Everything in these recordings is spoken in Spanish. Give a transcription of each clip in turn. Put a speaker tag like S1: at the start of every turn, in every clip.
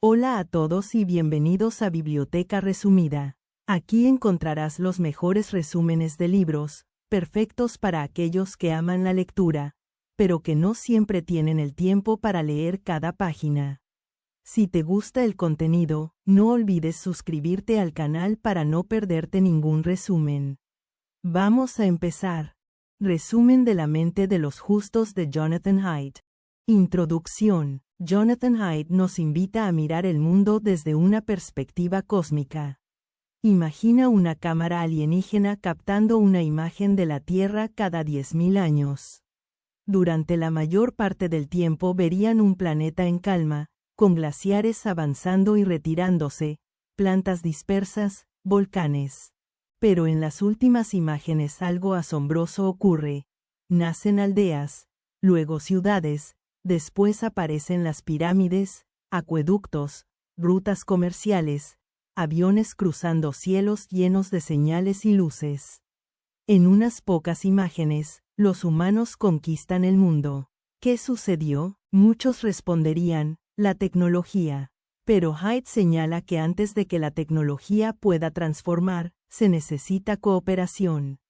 S1: Hola a todos y bienvenidos a Biblioteca Resumida. Aquí encontrarás los mejores resúmenes de libros, perfectos para aquellos que aman la lectura, pero que no siempre tienen el tiempo para leer cada página. Si te gusta el contenido, no olvides suscribirte al canal para no perderte ningún resumen. Vamos a empezar. Resumen de la mente de los justos de Jonathan Haidt. Introducción. Jonathan Haidt nos invita a mirar el mundo desde una perspectiva cósmica. Imagina una cámara alienígena captando una imagen de la Tierra cada 10.000 años. Durante la mayor parte del tiempo verían un planeta en calma, con glaciares avanzando y retirándose, plantas dispersas, volcanes. Pero en las últimas imágenes algo asombroso ocurre. Nacen aldeas, luego ciudades, después aparecen las pirámides, acueductos, rutas comerciales, aviones cruzando cielos llenos de señales y luces. En unas pocas imágenes, los humanos conquistan el mundo. ¿Qué sucedió? Muchos responderían, la tecnología. Pero Haidt señala que antes de que la tecnología pueda transformar, se necesita cooperación.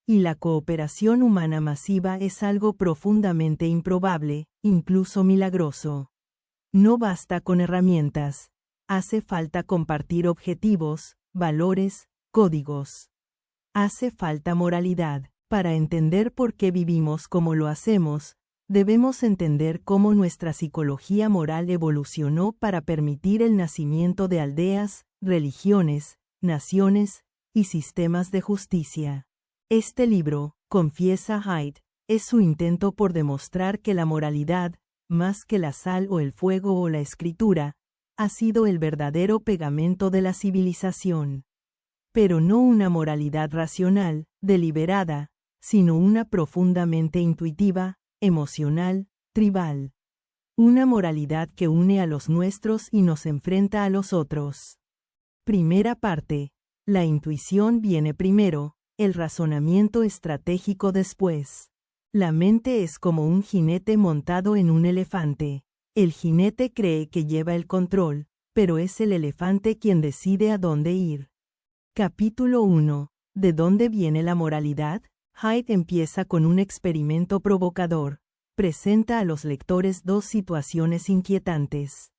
S1: Y la cooperación humana masiva es algo profundamente improbable, incluso milagroso. No basta con herramientas. Hace falta compartir objetivos, valores, códigos. Hace falta moralidad. Para entender por qué vivimos como lo hacemos, debemos entender cómo nuestra psicología moral evolucionó para permitir el nacimiento de aldeas, religiones, naciones y sistemas de justicia. Este libro, confiesa Haidt, es su intento por demostrar que la moralidad, más que la sal o el fuego o la escritura, ha sido el verdadero pegamento de la civilización. Pero no una moralidad racional, deliberada, sino una profundamente intuitiva, emocional, tribal. Una moralidad que une a los nuestros y nos enfrenta a los otros. Primera parte. La intuición viene primero, el razonamiento estratégico después. La mente es como un jinete montado en un elefante. El jinete cree que lleva el control, pero es el elefante quien decide a dónde ir. Capítulo 1. ¿De dónde viene la moralidad? Haidt empieza con un experimento provocador. Presenta a los lectores dos situaciones inquietantes.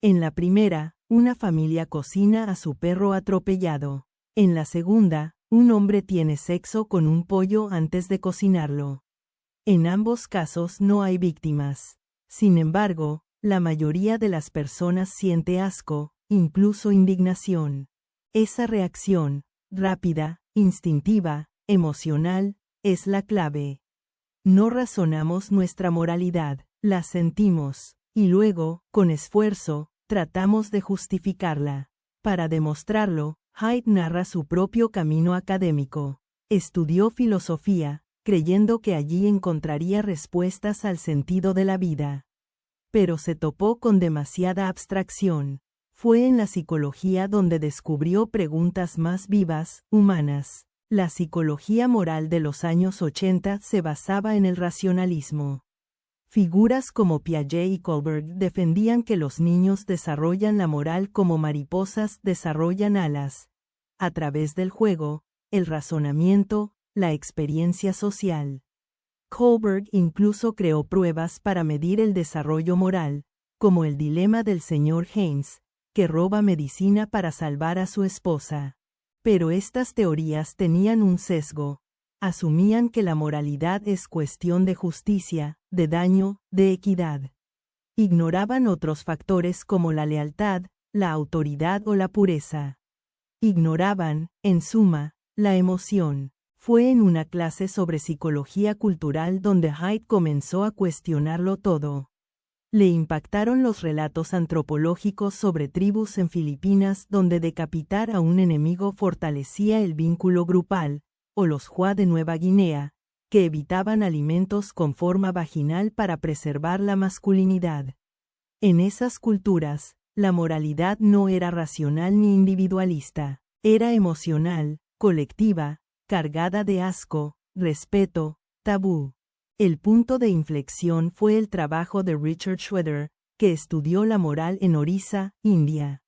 S1: En la primera, una familia cocina a su perro atropellado. En la segunda, un hombre tiene sexo con un pollo antes de cocinarlo. En ambos casos no hay víctimas. Sin embargo, la mayoría de las personas siente asco, incluso indignación. Esa reacción, rápida, instintiva, emocional, es la clave. No razonamos nuestra moralidad, la sentimos, y luego, con esfuerzo, tratamos de justificarla. Para demostrarlo, Haidt narra su propio camino académico. Estudió filosofía, creyendo que allí encontraría respuestas al sentido de la vida. Pero se topó con demasiada abstracción. Fue en la psicología donde descubrió preguntas más vivas, humanas. La psicología moral de los años 80 se basaba en el racionalismo. Figuras como Piaget y Kohlberg defendían que los niños desarrollan la moral como mariposas desarrollan alas, a través del juego, el razonamiento, la experiencia social. Kohlberg incluso creó pruebas para medir el desarrollo moral, como el dilema del señor Haynes, que roba medicina para salvar a su esposa. Pero estas teorías tenían un sesgo. Asumían que la moralidad es cuestión de justicia, de daño, de equidad. Ignoraban otros factores como la lealtad, la autoridad o la pureza. Ignoraban, en suma, la emoción. Fue en una clase sobre psicología cultural donde Haidt comenzó a cuestionarlo todo. Le impactaron los relatos antropológicos sobre tribus en Filipinas donde decapitar a un enemigo fortalecía el vínculo grupal, o los Hua de Nueva Guinea, que evitaban alimentos con forma vaginal para preservar la masculinidad. En esas culturas, la moralidad no era racional ni individualista, era emocional, colectiva, cargada de asco, respeto, tabú. El punto de inflexión fue el trabajo de Richard Schroeder, que estudió la moral en Orissa, India.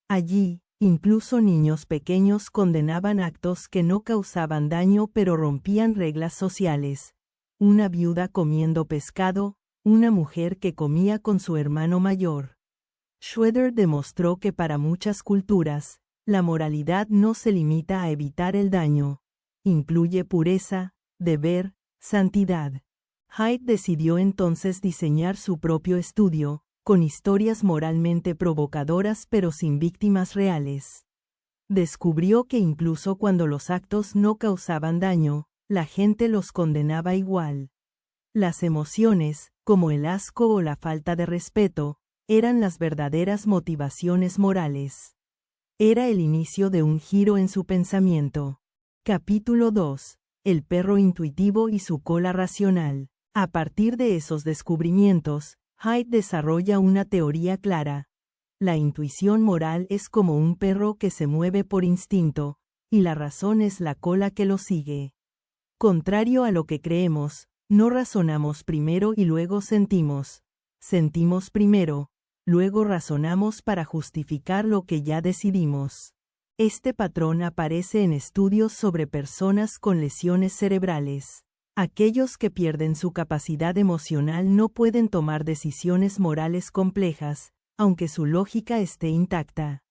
S1: Allí, incluso niños pequeños condenaban actos que no causaban daño pero rompían reglas sociales. Una viuda comiendo pescado, una mujer que comía con su hermano mayor. Schroeder demostró que para muchas culturas, la moralidad no se limita a evitar el daño. Incluye pureza, deber, santidad. Haidt decidió entonces diseñar su propio estudio, con historias moralmente provocadoras pero sin víctimas reales. Descubrió que incluso cuando los actos no causaban daño, la gente los condenaba igual. Las emociones, como el asco o la falta de respeto, eran las verdaderas motivaciones morales. Era el inicio de un giro en su pensamiento. Capítulo 2. El perro intuitivo y su cola racional. A partir de esos descubrimientos, Haidt desarrolla una teoría clara. La intuición moral es como un perro que se mueve por instinto, y la razón es la cola que lo sigue. Contrario a lo que creemos, no razonamos primero y luego sentimos. Sentimos primero, luego razonamos para justificar lo que ya decidimos. Este patrón aparece en estudios sobre personas con lesiones cerebrales. Aquellos que pierden su capacidad emocional no pueden tomar decisiones morales complejas, aunque su lógica esté intacta.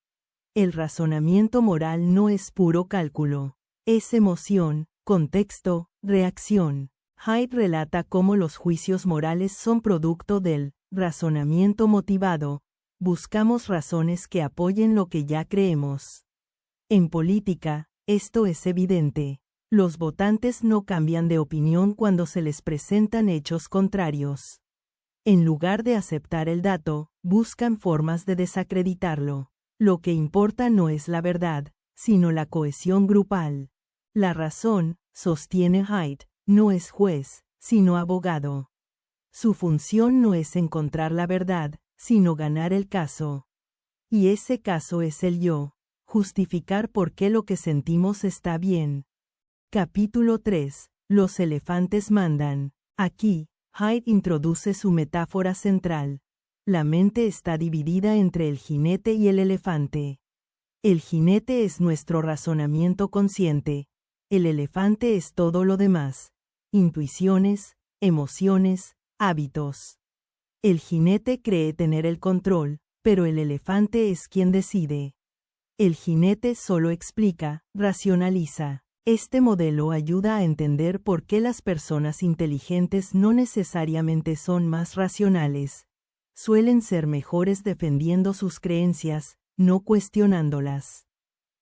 S1: El razonamiento moral no es puro cálculo. Es emoción, contexto, reacción. Haidt relata cómo los juicios morales son producto del razonamiento motivado. Buscamos razones que apoyen lo que ya creemos. En política, esto es evidente. Los votantes no cambian de opinión cuando se les presentan hechos contrarios. En lugar de aceptar el dato, buscan formas de desacreditarlo. Lo que importa no es la verdad, sino la cohesión grupal. La razón, sostiene Haidt, no es juez, sino abogado. Su función no es encontrar la verdad, sino ganar el caso. Y ese caso es el yo, justificar por qué lo que sentimos está bien. Capítulo 3. Los elefantes mandan. Aquí, Haidt introduce su metáfora central. La mente está dividida entre el jinete y el elefante. El jinete es nuestro razonamiento consciente. El elefante es todo lo demás. Intuiciones, emociones, hábitos. El jinete cree tener el control, pero el elefante es quien decide. El jinete solo explica, racionaliza. Este modelo ayuda a entender por qué las personas inteligentes no necesariamente son más racionales. Suelen ser mejores defendiendo sus creencias, no cuestionándolas.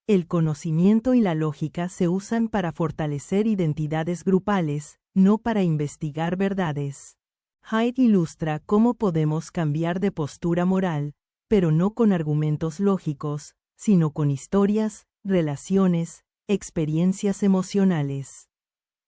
S1: El conocimiento y la lógica se usan para fortalecer identidades grupales, no para investigar verdades. Haidt ilustra cómo podemos cambiar de postura moral, pero no con argumentos lógicos, sino con historias, relaciones, experiencias emocionales.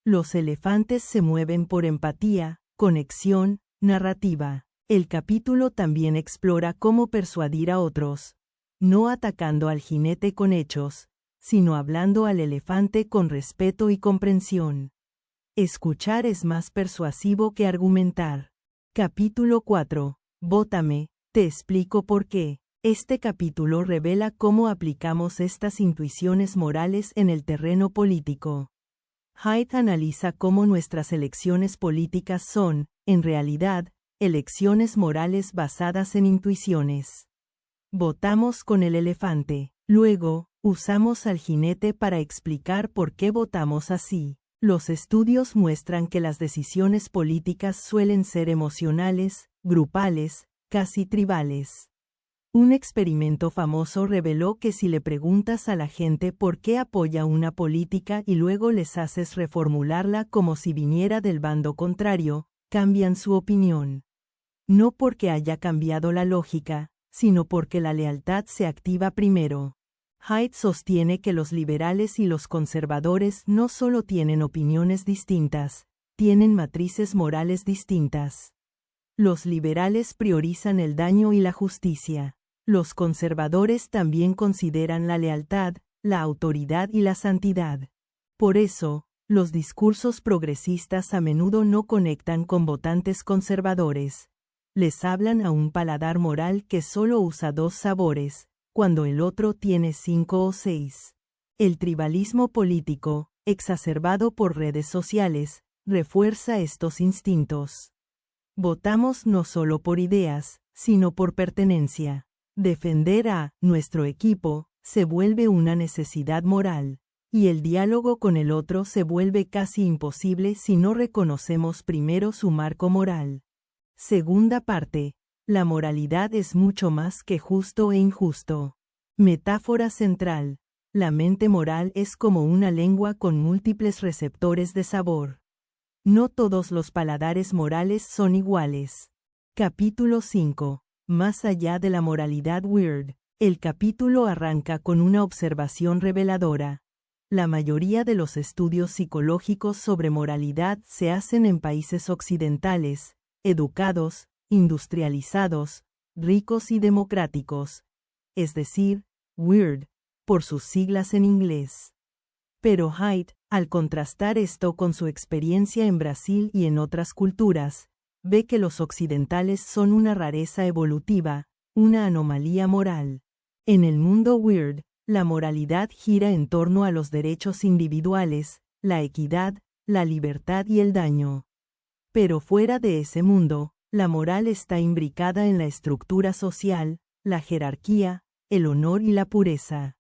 S1: Los elefantes se mueven por empatía, conexión, narrativa. El capítulo también explora cómo persuadir a otros, no atacando al jinete con hechos, sino hablando al elefante con respeto y comprensión. Escuchar es más persuasivo que argumentar. Capítulo 4. Vótame, te explico por qué. Este capítulo revela cómo aplicamos estas intuiciones morales en el terreno político. Haidt analiza cómo nuestras elecciones políticas son, en realidad, elecciones morales basadas en intuiciones. Votamos con el elefante. Luego, usamos al jinete para explicar por qué votamos así. Los estudios muestran que las decisiones políticas suelen ser emocionales, grupales, casi tribales. Un experimento famoso reveló que si le preguntas a la gente por qué apoya una política y luego les haces reformularla como si viniera del bando contrario, cambian su opinión. No porque haya cambiado la lógica, sino porque la lealtad se activa primero. Haidt sostiene que los liberales y los conservadores no solo tienen opiniones distintas, tienen matrices morales distintas. Los liberales priorizan el daño y la justicia. Los conservadores también consideran la lealtad, la autoridad y la santidad. Por eso, los discursos progresistas a menudo no conectan con votantes conservadores. Les hablan a un paladar moral que solo usa 2 sabores, cuando el otro tiene 5 o 6. El tribalismo político, exacerbado por redes sociales, refuerza estos instintos. Votamos no solo por ideas, sino por pertenencia. Defender a nuestro equipo se vuelve una necesidad moral, y el diálogo con el otro se vuelve casi imposible si no reconocemos primero su marco moral. Segunda parte. La moralidad es mucho más que justo e injusto. Metáfora central. La mente moral es como una lengua con múltiples receptores de sabor. No todos los paladares morales son iguales. Capítulo 5. Más allá de la moralidad weird. El capítulo arranca con una observación reveladora. La mayoría de los estudios psicológicos sobre moralidad se hacen en países occidentales, educados, industrializados, ricos y democráticos, es decir, weird, por sus siglas en inglés. Pero Haidt, al contrastar esto con su experiencia en Brasil y en otras culturas, ve que los occidentales son una rareza evolutiva, una anomalía moral. En el mundo weird, la moralidad gira en torno a los derechos individuales, la equidad, la libertad y el daño. Pero fuera de ese mundo, la moral está imbricada en la estructura social, la jerarquía, el honor y la pureza.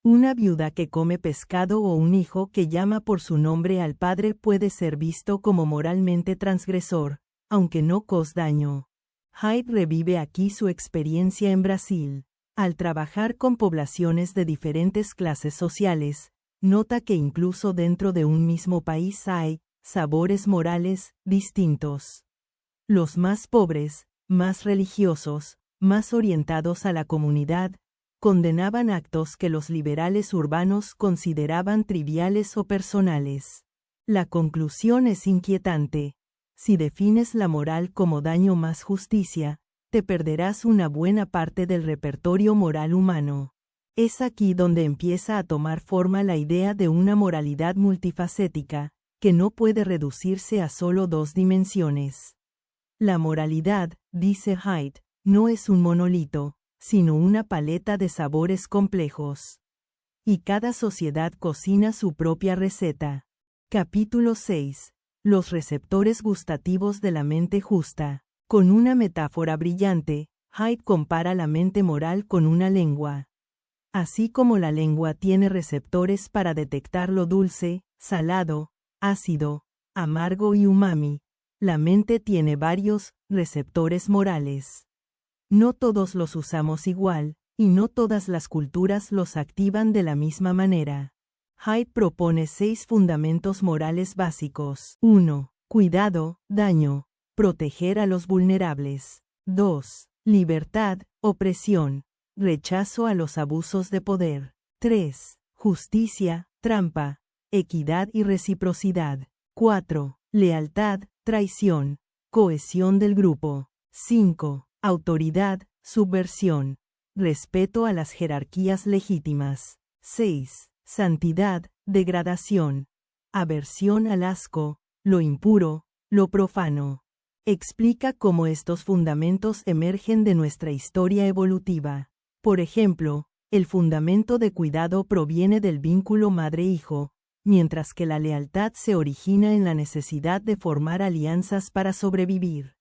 S1: Una viuda que come pescado o un hijo que llama por su nombre al padre puede ser visto como moralmente transgresor, aunque no cause daño. Haidt revive aquí su experiencia en Brasil. Al trabajar con poblaciones de diferentes clases sociales, nota que incluso dentro de un mismo país hay sabores morales distintos. Los más pobres, más religiosos, más orientados a la comunidad, condenaban actos que los liberales urbanos consideraban triviales o personales. La conclusión es inquietante. Si defines la moral como daño más justicia, te perderás una buena parte del repertorio moral humano. Es aquí donde empieza a tomar forma la idea de una moralidad multifacética, que no puede reducirse a solo 2 dimensiones. La moralidad, dice Haidt, no es un monolito, sino una paleta de sabores complejos. Y cada sociedad cocina su propia receta. Capítulo 6. Los receptores gustativos de la mente justa. Con una metáfora brillante, Haidt compara la mente moral con una lengua. Así como la lengua tiene receptores para detectar lo dulce, salado, ácido, amargo y umami, la mente tiene varios receptores morales. No todos los usamos igual, y no todas las culturas los activan de la misma manera. Haidt propone 6 fundamentos morales básicos. 1. Cuidado, daño, proteger a los vulnerables. 2. Libertad, opresión, rechazo a los abusos de poder. 3. Justicia, trampa, equidad y reciprocidad. 4. Lealtad, traición, cohesión del grupo. 5. Autoridad, subversión, respeto a las jerarquías legítimas. 6. Santidad, degradación, aversión al asco, lo impuro, lo profano. Explica cómo estos fundamentos emergen de nuestra historia evolutiva. Por ejemplo, el fundamento de cuidado proviene del vínculo madre-hijo, mientras que la lealtad se origina en la necesidad de formar alianzas para sobrevivir.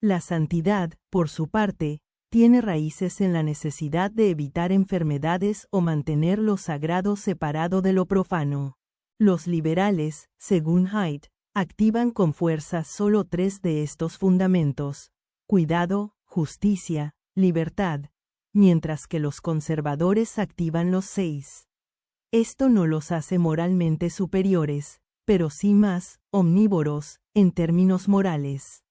S1: La santidad, por su parte, tiene raíces en la necesidad de evitar enfermedades o mantener lo sagrado separado de lo profano. Los liberales, según Haidt, activan con fuerza solo 3 de estos fundamentos: cuidado, justicia, libertad, mientras que los conservadores activan los 6. Esto no los hace moralmente superiores, pero sí más omnívoros, en términos morales.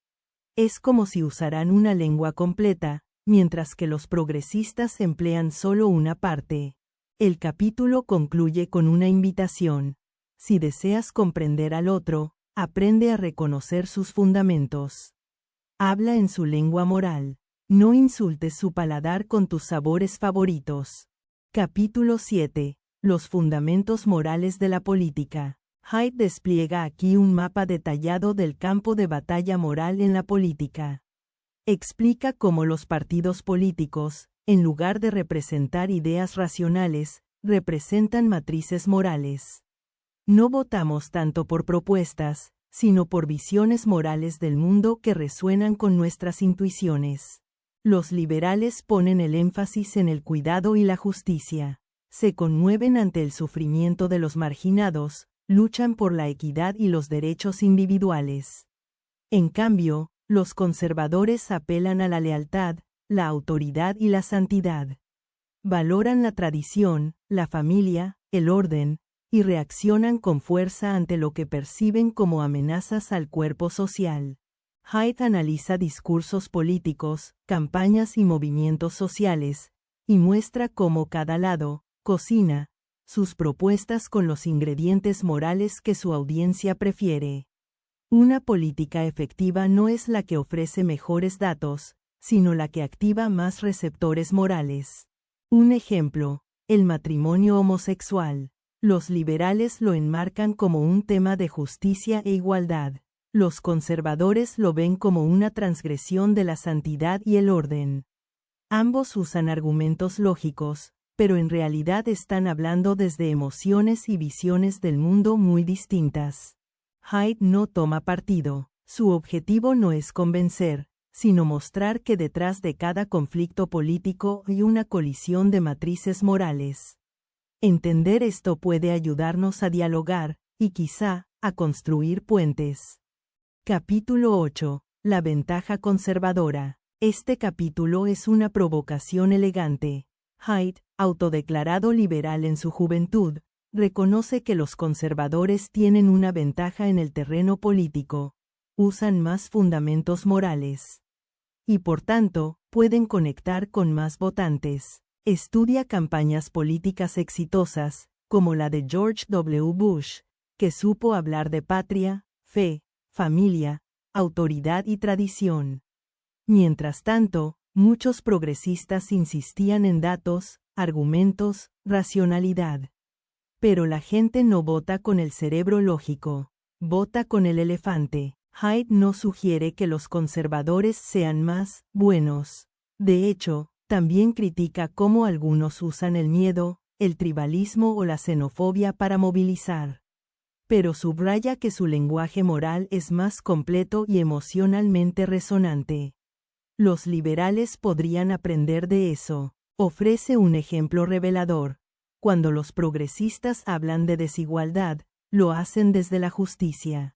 S1: Es como si usaran una lengua completa, mientras que los progresistas emplean solo una parte. El capítulo concluye con una invitación. Si deseas comprender al otro, aprende a reconocer sus fundamentos. Habla en su lengua moral. No insultes su paladar con tus sabores favoritos. Capítulo 7. Los fundamentos morales de la política. Haidt despliega aquí un mapa detallado del campo de batalla moral en la política. Explica cómo los partidos políticos, en lugar de representar ideas racionales, representan matrices morales. No votamos tanto por propuestas, sino por visiones morales del mundo que resuenan con nuestras intuiciones. Los liberales ponen el énfasis en el cuidado y la justicia. Se conmueven ante el sufrimiento de los marginados, luchan por la equidad y los derechos individuales. En cambio, los conservadores apelan a la lealtad, la autoridad y la santidad. Valoran la tradición, la familia, el orden, y reaccionan con fuerza ante lo que perciben como amenazas al cuerpo social. Haidt analiza discursos políticos, campañas y movimientos sociales, y muestra cómo cada lado cocina sus propuestas con los ingredientes morales que su audiencia prefiere. Una política efectiva no es la que ofrece mejores datos, sino la que activa más receptores morales. Un ejemplo, el matrimonio homosexual. Los liberales lo enmarcan como un tema de justicia e igualdad. Los conservadores lo ven como una transgresión de la santidad y el orden. Ambos usan argumentos lógicos, pero en realidad están hablando desde emociones y visiones del mundo muy distintas. Haidt no toma partido. Su objetivo no es convencer, sino mostrar que detrás de cada conflicto político hay una colisión de matrices morales. Entender esto puede ayudarnos a dialogar, y quizá, a construir puentes. Capítulo 8. La ventaja conservadora. Este capítulo es una provocación elegante. Haidt, autodeclarado liberal en su juventud, reconoce que los conservadores tienen una ventaja en el terreno político. Usan más fundamentos morales. Y por tanto, pueden conectar con más votantes. Estudia campañas políticas exitosas, como la de George W. Bush, que supo hablar de patria, fe, familia, autoridad y tradición. Mientras tanto, muchos progresistas insistían en datos, argumentos, racionalidad. Pero la gente no vota con el cerebro lógico, vota con el elefante. Haidt no sugiere que los conservadores sean más buenos. De hecho, también critica cómo algunos usan el miedo, el tribalismo o la xenofobia para movilizar. Pero subraya que su lenguaje moral es más completo y emocionalmente resonante. Los liberales podrían aprender de eso. Ofrece un ejemplo revelador. Cuando los progresistas hablan de desigualdad, lo hacen desde la justicia.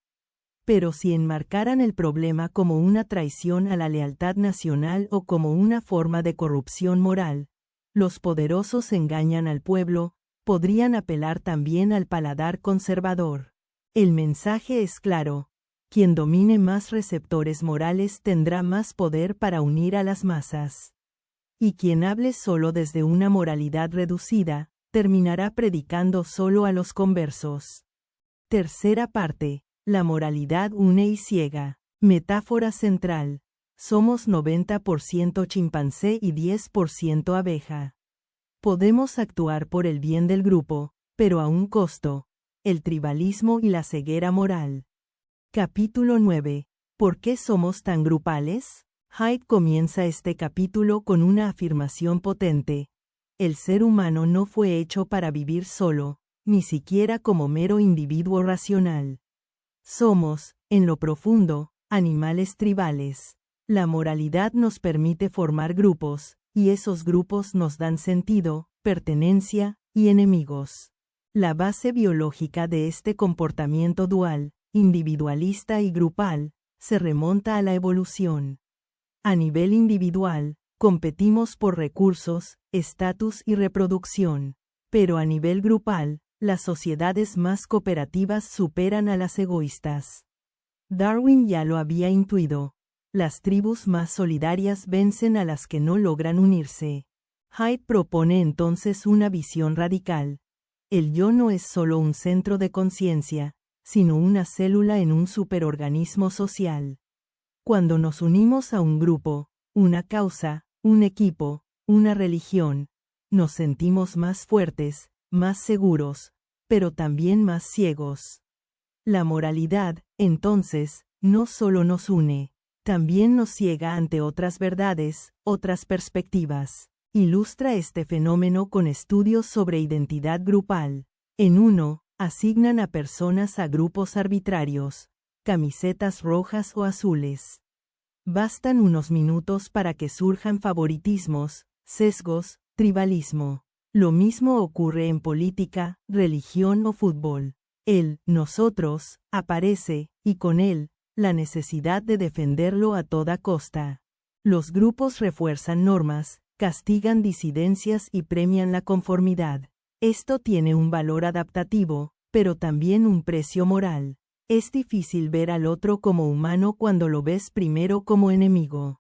S1: Pero si enmarcaran el problema como una traición a la lealtad nacional o como una forma de corrupción moral, los poderosos engañan al pueblo, podrían apelar también al paladar conservador. El mensaje es claro: quien domine más receptores morales tendrá más poder para unir a las masas. Y quien hable solo desde una moralidad reducida, terminará predicando solo a los conversos. Tercera parte. La moralidad une y ciega. Metáfora central. Somos 90% chimpancé y 10% abeja. Podemos actuar por el bien del grupo, pero a un costo: el tribalismo y la ceguera moral. Capítulo 9. ¿Por qué somos tan grupales? Haidt comienza este capítulo con una afirmación potente. El ser humano no fue hecho para vivir solo, ni siquiera como mero individuo racional. Somos, en lo profundo, animales tribales. La moralidad nos permite formar grupos, y esos grupos nos dan sentido, pertenencia, y enemigos. La base biológica de este comportamiento dual, individualista y grupal, se remonta a la evolución. A nivel individual, competimos por recursos, estatus y reproducción. Pero a nivel grupal, las sociedades más cooperativas superan a las egoístas. Darwin ya lo había intuido. Las tribus más solidarias vencen a las que no logran unirse. Haidt propone entonces una visión radical. El yo no es solo un centro de conciencia, sino una célula en un superorganismo social. Cuando nos unimos a un grupo, una causa, un equipo, una religión, nos sentimos más fuertes, más seguros, pero también más ciegos. La moralidad, entonces, no solo nos une, También nos ciega ante otras verdades, otras perspectivas. Ilustra este fenómeno con estudios sobre identidad grupal. En uno, asignan a personas a grupos arbitrarios, camisetas rojas o azules. Bastan unos minutos para que surjan favoritismos, sesgos, tribalismo. Lo mismo ocurre en política, religión o fútbol. El nosotros aparece, y con él, la necesidad de defenderlo a toda costa. Los grupos refuerzan normas, castigan disidencias y premian la conformidad. Esto tiene un valor adaptativo, pero también un precio moral. Es difícil ver al otro como humano cuando lo ves primero como enemigo.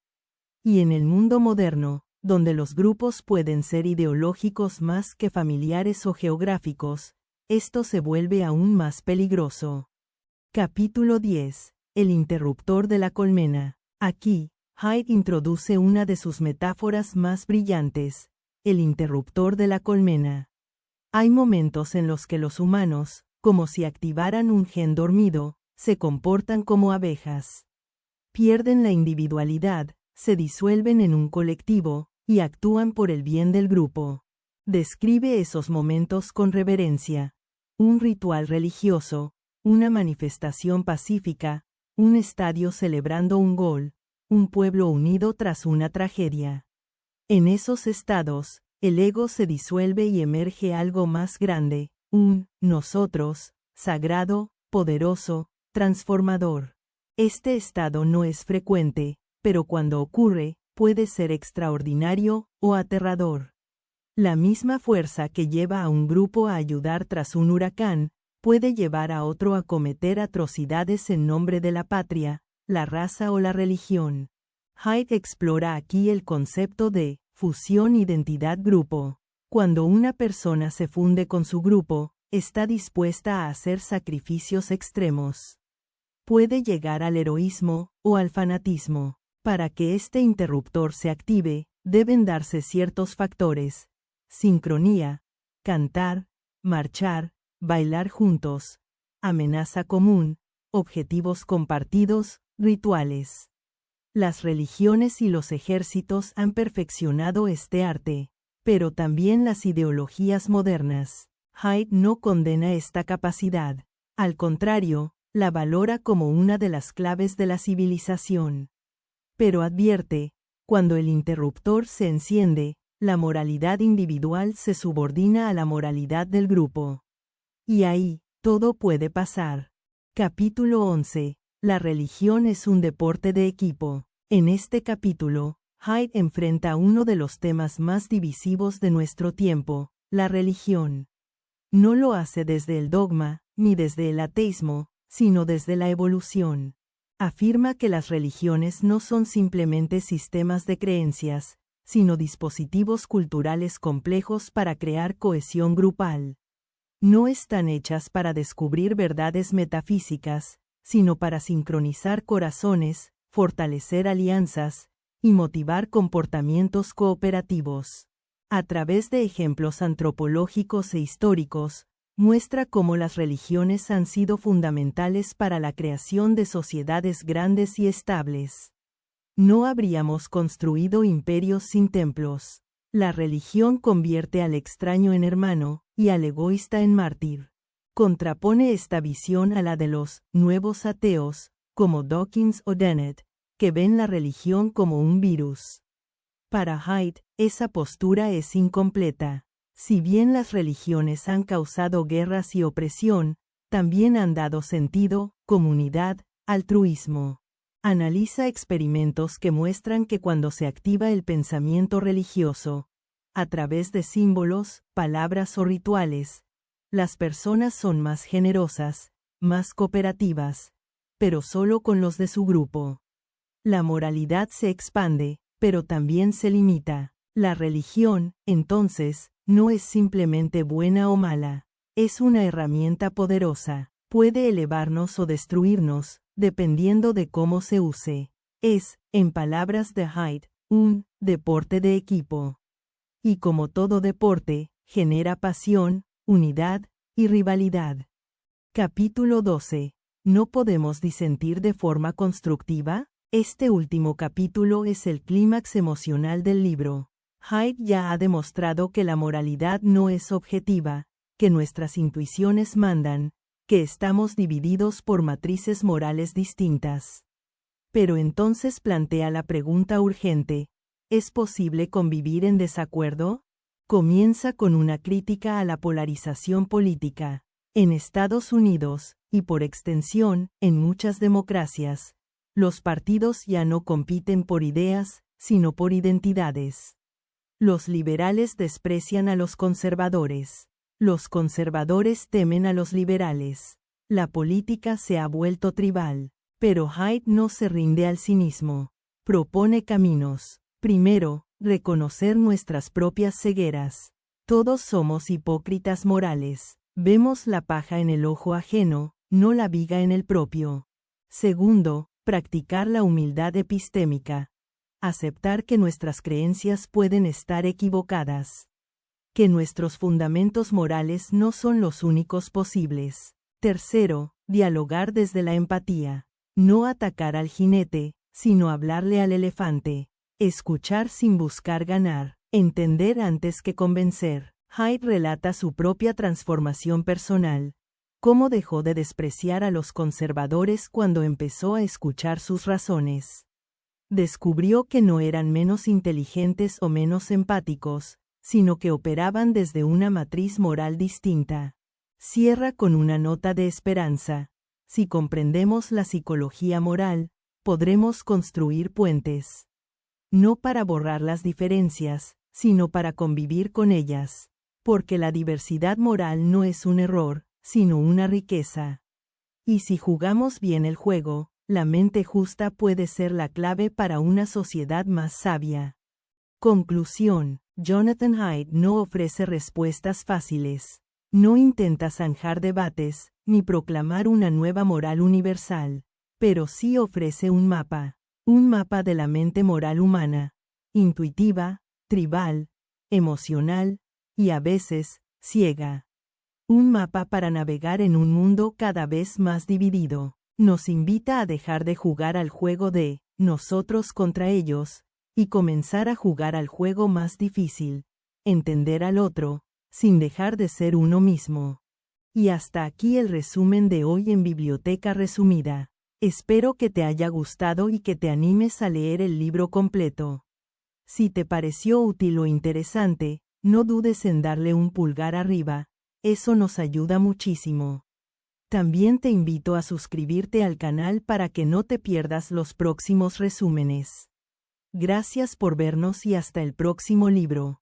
S1: Y en el mundo moderno, donde los grupos pueden ser ideológicos más que familiares o geográficos, esto se vuelve aún más peligroso. Capítulo 10. El interruptor de la colmena. Aquí, Haidt introduce una de sus metáforas más brillantes, el interruptor de la colmena. Hay momentos en los que los humanos, como si activaran un gen dormido, se comportan como abejas. Pierden la individualidad, se disuelven en un colectivo, y actúan por el bien del grupo. Describe esos momentos con reverencia. Un ritual religioso, una manifestación pacífica, un estadio celebrando un gol, un pueblo unido tras una tragedia. En esos estados, el ego se disuelve y emerge algo más grande, un nosotros, sagrado, poderoso, transformador. Este estado no es frecuente, pero cuando ocurre, puede ser extraordinario o aterrador. La misma fuerza que lleva a un grupo a ayudar tras un huracán, puede llevar a otro a cometer atrocidades en nombre de la patria, la raza o la religión. Haidt explora aquí el concepto de fusión identidad-grupo. Cuando una persona se funde con su grupo, está dispuesta a hacer sacrificios extremos. Puede llegar al heroísmo o al fanatismo. Para que este interruptor se active, deben darse ciertos factores: sincronía, cantar, marchar, bailar juntos, amenaza común, objetivos compartidos, rituales. Las religiones y los ejércitos han perfeccionado este arte, pero también las ideologías modernas. Haidt no condena esta capacidad. Al contrario, la valora como una de las claves de la civilización. Pero advierte, cuando el interruptor se enciende, la moralidad individual se subordina a la moralidad del grupo. Y ahí, todo puede pasar. Capítulo 11. La religión es un deporte de equipo. En este capítulo, Haidt enfrenta uno de los temas más divisivos de nuestro tiempo, la religión. No lo hace desde el dogma, ni desde el ateísmo, sino desde la evolución. Afirma que las religiones no son simplemente sistemas de creencias, sino dispositivos culturales complejos para crear cohesión grupal. No están hechas para descubrir verdades metafísicas, sino para sincronizar corazones, fortalecer alianzas, y motivar comportamientos cooperativos. A través de ejemplos antropológicos e históricos, muestra cómo las religiones han sido fundamentales para la creación de sociedades grandes y estables. No habríamos construido imperios sin templos. La religión convierte al extraño en hermano, y al egoísta en mártir. Contrapone esta visión a la de los nuevos ateos, como Dawkins o Dennett, que ven la religión como un virus. Para Haidt, esa postura es incompleta. Si bien las religiones han causado guerras y opresión, también han dado sentido, comunidad, altruismo. Analiza experimentos que muestran que cuando se activa el pensamiento religioso, a través de símbolos, palabras o rituales, las personas son más generosas, más cooperativas, pero solo con los de su grupo. La moralidad se expande, pero también se limita. La religión, entonces, no es simplemente buena o mala. Es una herramienta poderosa. Puede elevarnos o destruirnos, dependiendo de cómo se use. Es, en palabras de Haidt, un deporte de equipo. Y como todo deporte, genera pasión, unidad y rivalidad. Capítulo 12. ¿No podemos disentir de forma constructiva? Este último capítulo es el clímax emocional del libro. Hyde ya ha demostrado que la moralidad no es objetiva, que nuestras intuiciones mandan, que estamos divididos por matrices morales distintas. Pero entonces plantea la pregunta urgente: ¿es posible convivir en desacuerdo? Comienza con una crítica a la polarización política. En Estados Unidos, y por extensión, en muchas democracias, los partidos ya no compiten por ideas, sino por identidades. Los liberales desprecian a los conservadores. Los conservadores temen a los liberales. La política se ha vuelto tribal. Pero Hyde no se rinde al cinismo. Propone caminos. Primero, reconocer nuestras propias cegueras. Todos somos hipócritas morales. Vemos la paja en el ojo ajeno, no la viga en el propio. Segundo, practicar la humildad epistémica. Aceptar que nuestras creencias pueden estar equivocadas. Que nuestros fundamentos morales no son los únicos posibles. Tercero, dialogar desde la empatía. No atacar al jinete, sino hablarle al elefante. Escuchar sin buscar ganar. Entender antes que convencer. Hyde relata su propia transformación personal. Cómo dejó de despreciar a los conservadores cuando empezó a escuchar sus razones. Descubrió que no eran menos inteligentes o menos empáticos, sino que operaban desde una matriz moral distinta. Cierra con una nota de esperanza. Si comprendemos la psicología moral, podremos construir puentes. No para borrar las diferencias, sino para convivir con ellas. Porque la diversidad moral no es un error, sino una riqueza. Y si jugamos bien el juego, la mente justa puede ser la clave para una sociedad más sabia. Conclusión: Jonathan Hyde no ofrece respuestas fáciles. No intenta zanjar debates, ni proclamar una nueva moral universal, pero sí ofrece un mapa de la mente moral humana, intuitiva, tribal, emocional, y a veces, ciega. Un mapa para navegar en un mundo cada vez más dividido. Nos invita a dejar de jugar al juego de nosotros contra ellos, y comenzar a jugar al juego más difícil: entender al otro, sin dejar de ser uno mismo. Y hasta aquí el resumen de hoy en Biblioteca Resumida. Espero que te haya gustado y que te animes a leer el libro completo. Si te pareció útil o interesante, no dudes en darle un pulgar arriba, eso nos ayuda muchísimo. También te invito a suscribirte al canal para que no te pierdas los próximos resúmenes. Gracias por vernos y hasta el próximo libro.